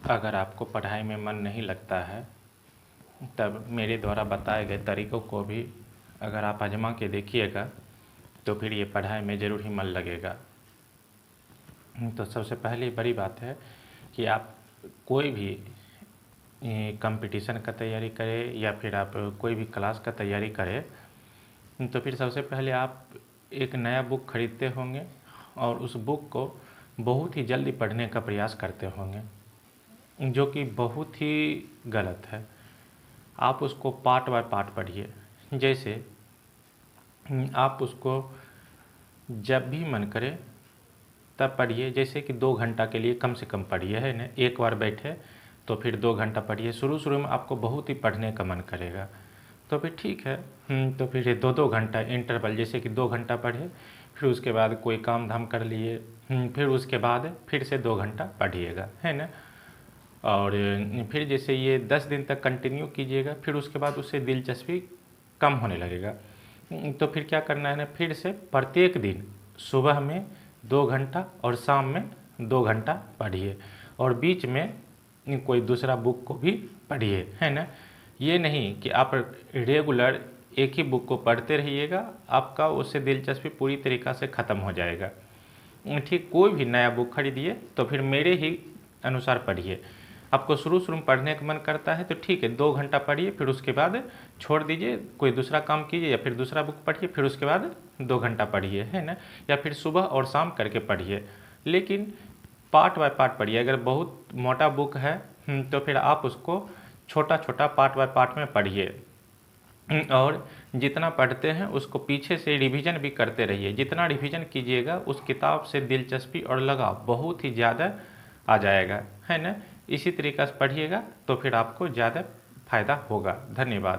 अगर आपको पढ़ाई में मन नहीं लगता है तब मेरे द्वारा बताए गए तरीक़ों को भी अगर आप आज़मा के देखिएगा तो फिर ये पढ़ाई में ज़रूर ही मन लगेगा। तो सबसे पहली बड़ी बात है कि आप कोई भी कंपटीशन का तैयारी करें या फिर आप कोई भी क्लास का तैयारी करें तो फिर सबसे पहले आप एक नया बुक खरीदते होंगे और उस बुक को बहुत ही जल्दी पढ़ने का प्रयास करते होंगे, जो कि बहुत ही गलत है। आप उसको पार्ट बाय पार्ट पढ़िए। जैसे आप उसको जब भी मन करे तब पढ़िए, जैसे कि 2 घंटा के लिए कम से कम पढ़िए, है ना। एक बार बैठे तो फिर 2 घंटा पढ़िए। शुरू में आपको बहुत ही पढ़ने का मन करेगा तो फिर ठीक है, तो फिर 2-2 घंटा इंटरवल, जैसे कि 2 घंटा पढ़े, फिर उसके बाद कोई काम धाम कर लिए, फिर उसके बाद फिर से 2 घंटा पढ़िएगा, है ना। और फिर जैसे ये 10 दिन तक कंटिन्यू कीजिएगा, फिर उसके बाद उससे दिलचस्पी कम होने लगेगा। तो फिर क्या करना है ना, फिर से प्रत्येक दिन सुबह में 2 घंटा और शाम में 2 घंटा पढ़िए और बीच में कोई दूसरा बुक को भी पढ़िए, है ना। ये नहीं कि आप रेगुलर एक ही बुक को पढ़ते रहिएगा, आपका उससे दिलचस्पी पूरी तरीक़ा से ख़त्म हो जाएगा। ठीक, कोई भी नया बुक खरीदिए तो फिर मेरे ही अनुसार पढ़िए। आपको शुरू में पढ़ने का मन करता है तो ठीक है, 2 घंटा पढ़िए, फिर उसके बाद छोड़ दीजिए, कोई दूसरा काम कीजिए या फिर दूसरा बुक पढ़िए, फिर उसके बाद 2 घंटा पढ़िए, है ना। या फिर सुबह और शाम करके पढ़िए, लेकिन पार्ट बाय पार्ट पढ़िए। अगर बहुत मोटा बुक है तो फिर आप उसको छोटा छोटा पार्ट बाय पार्ट में पढ़िए और जितना पढ़ते हैं उसको पीछे से रिवीजन भी करते रहिए। जितना रिवीजन कीजिएगा उस किताब से दिलचस्पी और लगाव बहुत ही ज़्यादा आ जाएगा, है ना। इसी तरीक़ा से पढ़िएगा तो फिर आपको ज़्यादा फ़ायदा होगा। धन्यवाद।